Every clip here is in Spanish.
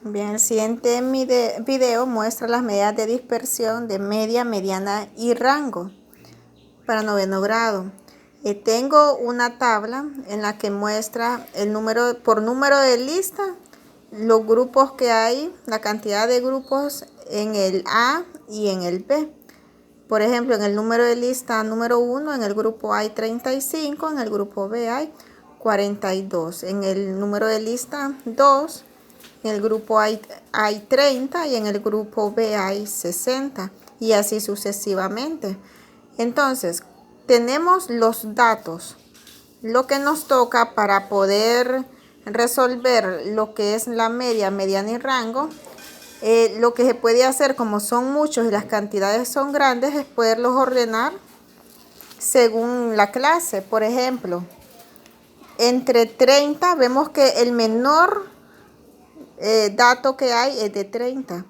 Bien, el siguiente video muestra las medidas de dispersión de media, mediana y rango para noveno grado. Tengo una tabla en la que muestra el número por número de lista, los grupos que hay, la cantidad de grupos en el A y en el B. Por ejemplo, en el número de lista número 1, en el grupo A hay 35, en el grupo B hay 42. En el número de lista 2, en el grupo hay 30 y en el grupo B hay 60 y así sucesivamente. Entonces, tenemos los datos, lo que nos toca para poder resolver lo que es la media, mediana y rango. Lo que se puede hacer, como son muchos y las cantidades son grandes, es poderlos ordenar según la clase. Por ejemplo, entre 30 vemos que el menor dato que hay es de 30.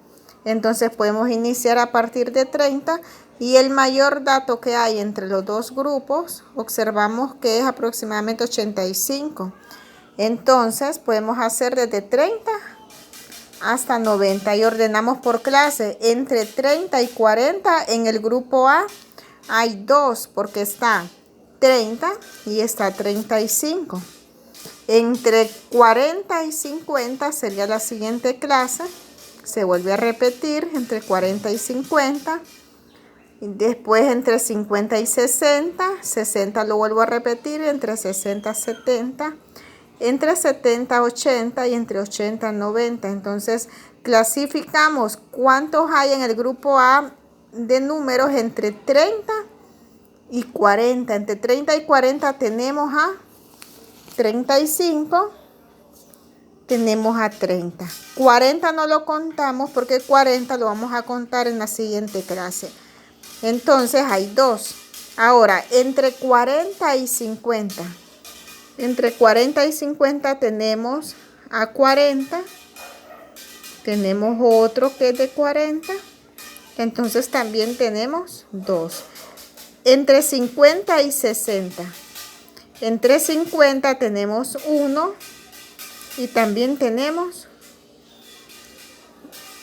Entonces podemos iniciar a partir de 30 y el mayor dato que hay entre los dos grupos observamos que es aproximadamente 85. Entonces podemos hacer desde 30 hasta 90 y ordenamos por clase. Entre 30 y 40 en el grupo A hay 2 porque está 30 y está 35. Entre 40 y 50 sería la siguiente clase. Se vuelve a repetir entre 40 y 50. Después entre 50 y 60. 60 lo vuelvo a repetir. Entre 60 y 70. Entre 70 y 80 y entre 80 y 90. Entonces clasificamos cuántos hay en el grupo A de números entre 30 y 40. Entre 30 y 40 tenemos a 35, tenemos a 30. 40 no lo contamos porque 40 lo vamos a contar en la siguiente clase. Entonces hay 2. Ahora, entre 40 y 50. Entre 40 y 50 tenemos a 40. Tenemos otro que es de 40. Entonces también tenemos 2. Entre 50 y 60. Entre 50 tenemos 1 y también tenemos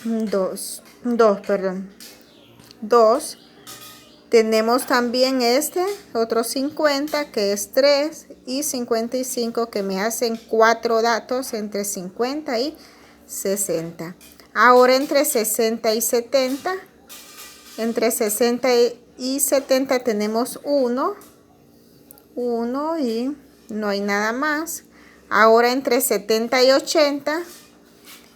2. Tenemos también otro 50 que es 3 y 55 que me hacen 4 datos entre 50 y 60. Ahora entre 60 y 70. Entre 60 y 70 tenemos 1 y no hay nada más. Ahora entre 70 y 80.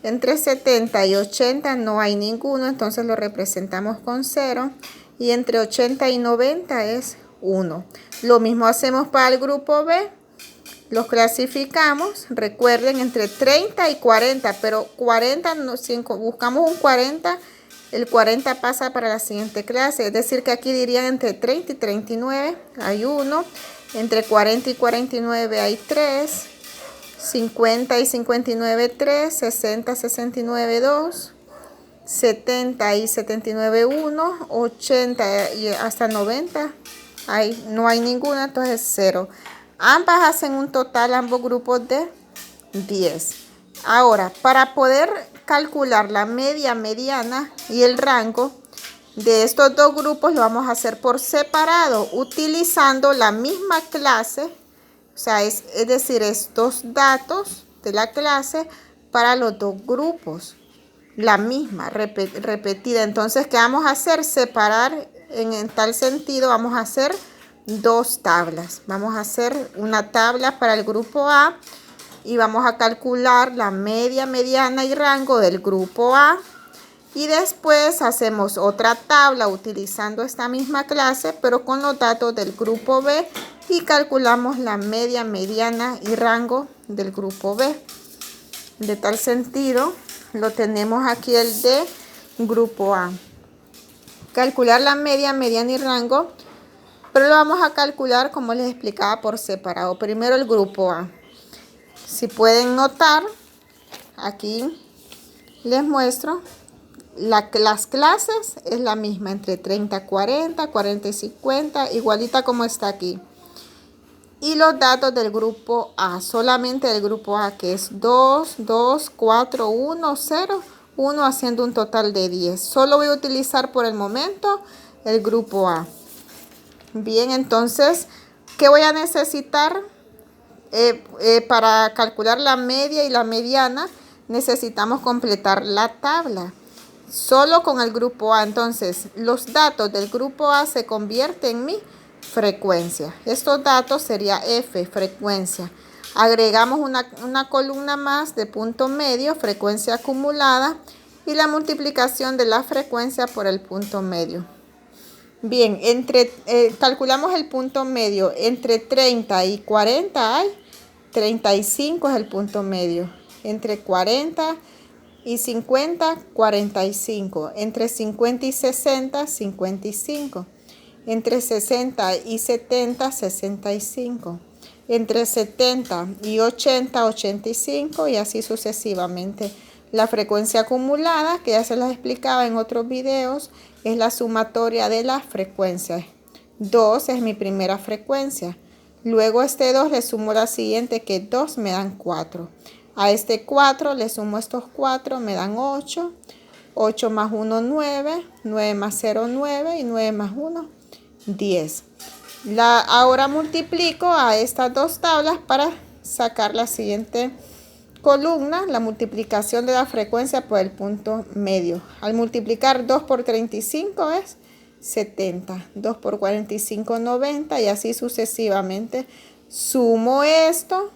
Entre 70 y 80 no hay ninguno, entonces lo representamos con 0. Y entre 80 y 90 es 1. Lo mismo hacemos para el grupo B. Los clasificamos, recuerden, entre 30 y 40, pero 40, si buscamos un 40, el 40 pasa para la siguiente clase. Es decir, que aquí dirían entre 30 y 39 hay 1. Entre 40 y 49 hay 3. 50 y 59, 3. 60, 69, 2. 70 y 79, 1. 80 y hasta 90 no hay ninguna, entonces 0. Ambas hacen un total, ambos grupos, de 10. Ahora, para poder calcular la media, mediana y el rango de estos dos grupos, lo vamos a hacer por separado, utilizando la misma clase. O sea, es decir, estos datos de la clase para los dos grupos. La misma, repetida. Entonces, ¿qué vamos a hacer? Separar en tal sentido, vamos a hacer dos tablas. Vamos a hacer una tabla para el grupo A y vamos a calcular la media, mediana y rango del grupo A. Y después hacemos otra tabla utilizando esta misma clase, pero con los datos del grupo B y calculamos la media, mediana y rango del grupo B. De tal sentido, lo tenemos aquí el de grupo A. Calcular la media, mediana y rango, pero lo vamos a calcular como les explicaba por separado. Primero el grupo A. Si pueden notar, aquí les muestro. Las clases es la misma, entre 30, 40, 40 y 50, igualita como está aquí. Y los datos del grupo A, solamente del grupo A, que es 2, 2, 4, 1, 0, 1, haciendo un total de 10. Solo voy a utilizar por el momento el grupo A. Bien, entonces, ¿qué voy a necesitar? Para calcular la media y la mediana, necesitamos completar la tabla. Solo con el grupo A. Entonces, los datos del grupo A se convierten en mi frecuencia. Estos datos sería F, frecuencia. Agregamos una columna más de punto medio, frecuencia acumulada, y la multiplicación de la frecuencia por el punto medio. Bien, calculamos el punto medio. Entre 30 y 40 hay 35 es el punto medio. Entre 40 y 50, 45. Entre 50 y 60, 55. Entre 60 y 70, 65. Entre 70 y 80, 85 y así sucesivamente. La frecuencia acumulada, que ya se las explicaba en otros videos, es la sumatoria de las frecuencias. 2 es mi primera frecuencia. Luego a este 2 le sumo la siguiente, que 2 me dan 4. A este 4 le sumo estos 4, me dan 8. 8 más 1, 9. 9 más 0, 9. Y 9 más 1, 10. Ahora multiplico a estas dos tablas para sacar la siguiente columna, la multiplicación de la frecuencia por el punto medio. Al multiplicar 2 por 35 es 70. 2 por 45, 90 y así sucesivamente. Sumo esto,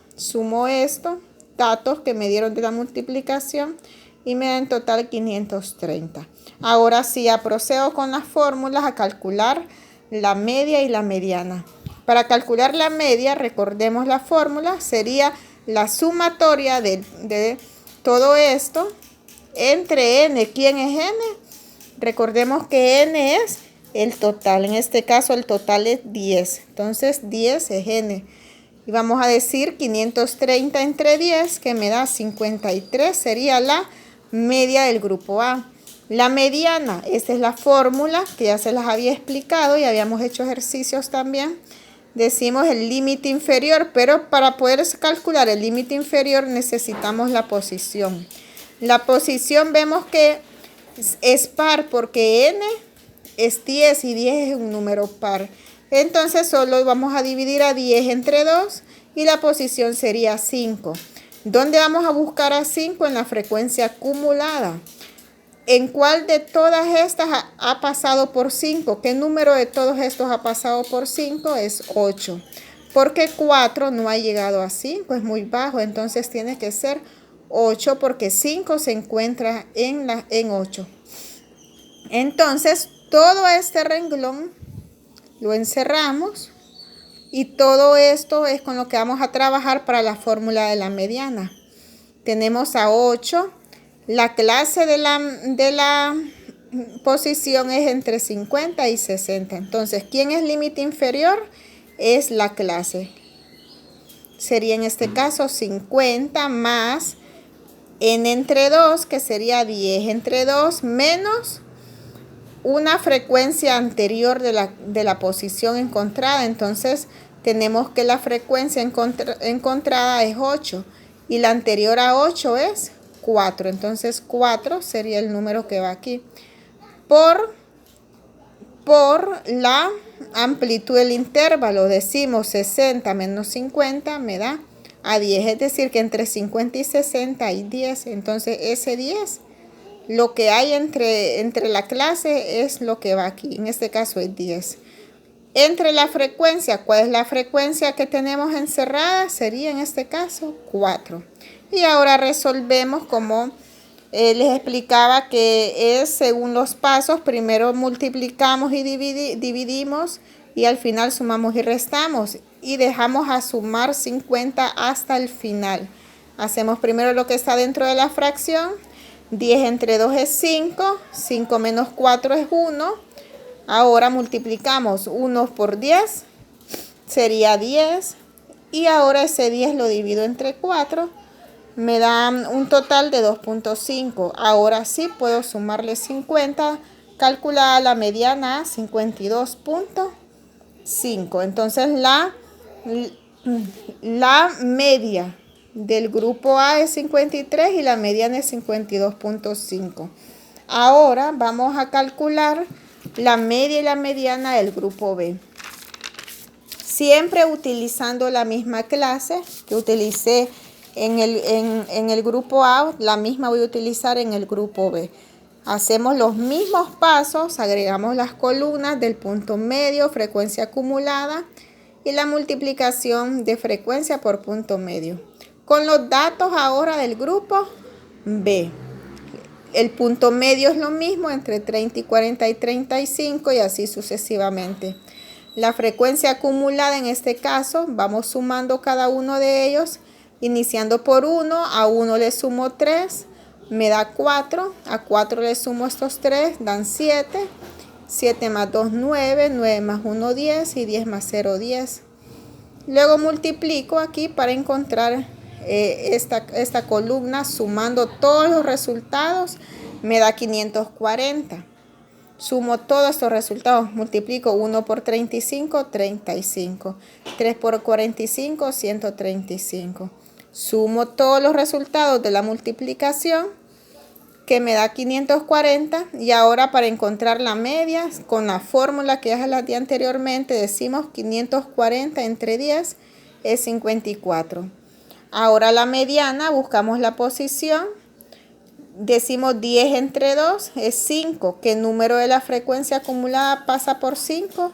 datos que me dieron de la multiplicación y me da en total 530. Ahora sí, procedo con las fórmulas a calcular la media y la mediana. Para calcular la media, recordemos la fórmula, sería la sumatoria de todo esto entre n. ¿Quién es n? Recordemos que n es el total. En este caso el total es 10. Entonces 10 es n. Y vamos a decir 530 entre 10, que me da 53. Sería la media del grupo A. La mediana, esta es la fórmula que ya se las había explicado y habíamos hecho ejercicios también. Decimos el límite inferior, pero para poder calcular el límite inferior necesitamos la posición. La posición vemos que es par porque n es 10 y 10 es un número par. Entonces solo vamos a dividir a 10 entre 2 y la posición sería 5. ¿Dónde vamos a buscar a 5? En la frecuencia acumulada. ¿En cuál de todas estas ha pasado por 5? ¿Qué número de todos estos ha pasado por 5? Es 8. Porque 4 no ha llegado a 5, es muy bajo. Entonces tiene que ser 8 porque 5 se encuentra en 8. Entonces todo este renglón lo encerramos y todo esto es con lo que vamos a trabajar para la fórmula de la mediana. Tenemos a 8. La clase de la posición es entre 50 y 60. Entonces, ¿quién es límite inferior? Es la clase. Sería en este caso 50 más n entre 2, que sería 10 entre 2, menos una frecuencia anterior de la posición encontrada. Entonces, tenemos que la frecuencia encontrada es 8 y la anterior a 8 es 4. Entonces 4 sería el número que va aquí. Por la amplitud del intervalo, decimos 60 menos 50 me da a 10. Es decir, que entre 50 y 60 hay 10. Entonces ese 10, lo que hay entre la clase es lo que va aquí. En este caso es 10. Entre la frecuencia, ¿cuál es la frecuencia que tenemos encerrada? Sería en este caso 4. Y ahora resolvemos como les explicaba que es según los pasos. Primero multiplicamos y dividimos y al final sumamos y restamos. Y dejamos a sumar 50 hasta el final. Hacemos primero lo que está dentro de la fracción. 10 entre 2 es 5. 5 menos 4 es 1. Ahora multiplicamos 1 por 10. Sería 10. Y ahora ese 10 lo divido entre 4. Me da un total de 2.5. Ahora sí puedo sumarle 50. Calculada la mediana a 52.5. Entonces la La media del grupo A es 53 y la mediana es 52.5. Ahora vamos a calcular la media y la mediana del grupo B. Siempre utilizando la misma clase que utilicé en el grupo A, la misma voy a utilizar en el grupo B. Hacemos los mismos pasos, agregamos las columnas del punto medio, frecuencia acumulada y la multiplicación de frecuencia por punto medio. Con los datos ahora del grupo B. El punto medio es lo mismo entre 30 y 40 y 35 y así sucesivamente. La frecuencia acumulada en este caso, vamos sumando cada uno de ellos, iniciando por 1, a 1 le sumo 3, me da 4, a 4 le sumo estos 3, dan 7, 7 más 2, 9, 9 más 1, 10 y 10 más 0, 10. Luego multiplico aquí para encontrar esta columna, sumando todos los resultados, me da 540. Sumo todos estos resultados, multiplico 1 por 35, 35. 3 por 45, 135. Sumo todos los resultados de la multiplicación, que me da 540. Y ahora para encontrar la media, con la fórmula que ya la di anteriormente, decimos 540 entre 10 es 54. Ahora la mediana, buscamos la posición. Decimos 10 entre 2 es 5. ¿Qué número de la frecuencia acumulada pasa por 5?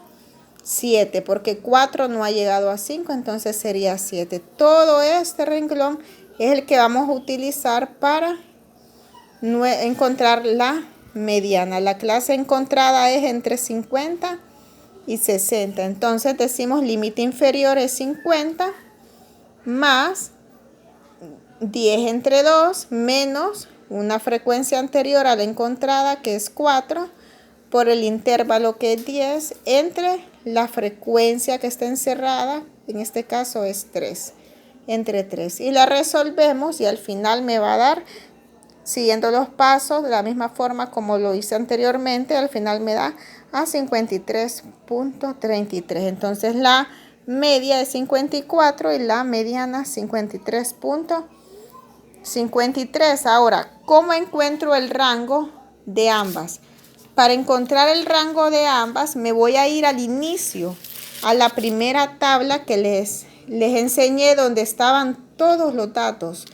7, porque 4 no ha llegado a 5, entonces sería 7. Todo este renglón es el que vamos a utilizar para encontrar la mediana. La clase encontrada es entre 50 y 60. Entonces decimos límite inferior es 50 más 10 entre 2 menos una frecuencia anterior a la encontrada que es 4 por el intervalo que es 10 entre la frecuencia que está encerrada, en este caso es 3, entre 3. Y la resolvemos y al final me va a dar, siguiendo los pasos de la misma forma como lo hice anteriormente, al final me da a 53.33. Entonces la media es 54 y la mediana 53.53. Ahora, ¿cómo encuentro el rango de ambas? Para encontrar el rango de ambas me voy a ir al inicio, a la primera tabla que les enseñé donde estaban todos los datos.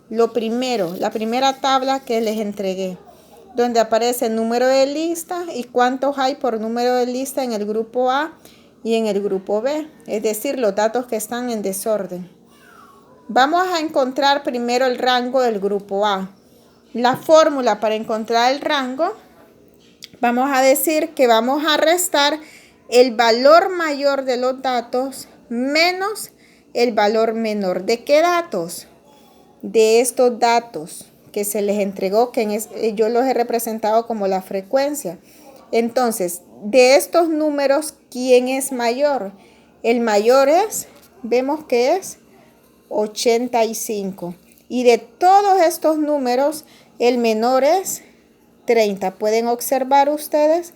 Lo primero, la primera tabla que les entregué, donde aparece el número de lista y cuántos hay por número de lista en el grupo A y en el grupo B, es decir, los datos que están en desorden. Vamos a encontrar primero el rango del grupo A. La fórmula para encontrar el rango, vamos a decir que vamos a restar el valor mayor de los datos menos el valor menor. ¿De qué datos? De estos datos que se les entregó, que yo los he representado como la frecuencia. Entonces, de estos números, ¿quién es mayor? El mayor es, vemos que es 85. Y de todos estos números, el menor es 30. Pueden observar ustedes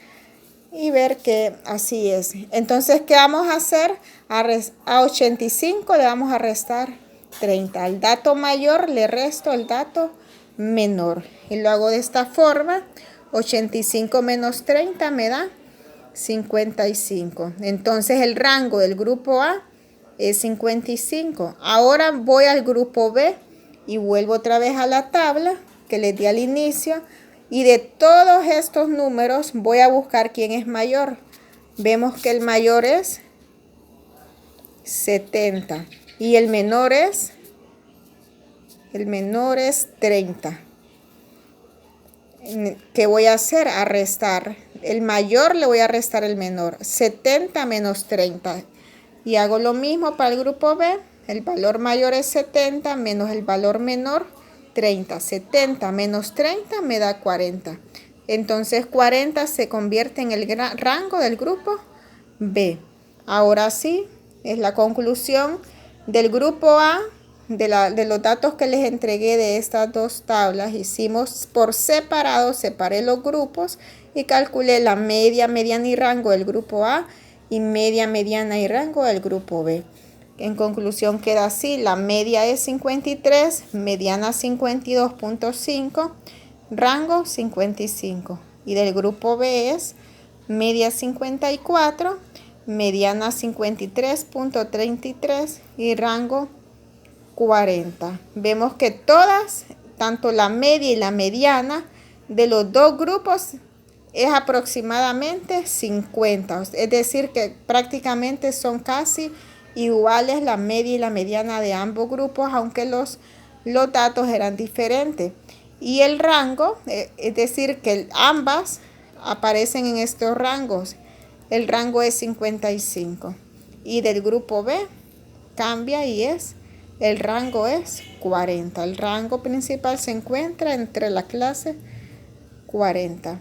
y ver que así es. Entonces, ¿qué vamos a hacer? A 85 le vamos a restar 30. Al dato mayor le resto el dato menor. Y lo hago de esta forma. 85 menos 30 me da 55. Entonces, el rango del grupo A es 55. Ahora voy al grupo B y vuelvo otra vez a la tabla que les di al inicio. Y de todos estos números voy a buscar quién es mayor. Vemos que el mayor es 70 y el menor es 30. ¿Qué voy a hacer? A restar. El mayor le voy a restar el menor. 70 menos 30. Y hago lo mismo para el grupo B. El valor mayor es 70 menos el valor menor 30. 70 menos 30 me da 40. Entonces 40 se convierte en el rango del grupo B. Ahora sí, es la conclusión del grupo A, de los datos que les entregué de estas dos tablas. Hicimos por separado, separé los grupos y calculé la media, mediana y rango del grupo A y media, mediana y rango del grupo B. En conclusión queda así: la media es 53, mediana 52.5, rango 55. Y del grupo B es media 54, mediana 53.33 y rango 40. Vemos que todas, tanto la media y la mediana de los dos grupos es aproximadamente 50. Es decir, que prácticamente son casi iguales la media y la mediana de ambos grupos, aunque los datos eran diferentes. Y el rango, es decir, que ambas aparecen en estos rangos. El rango es 55. Y del grupo B cambia y el rango es 40. El rango principal se encuentra entre la clase 40.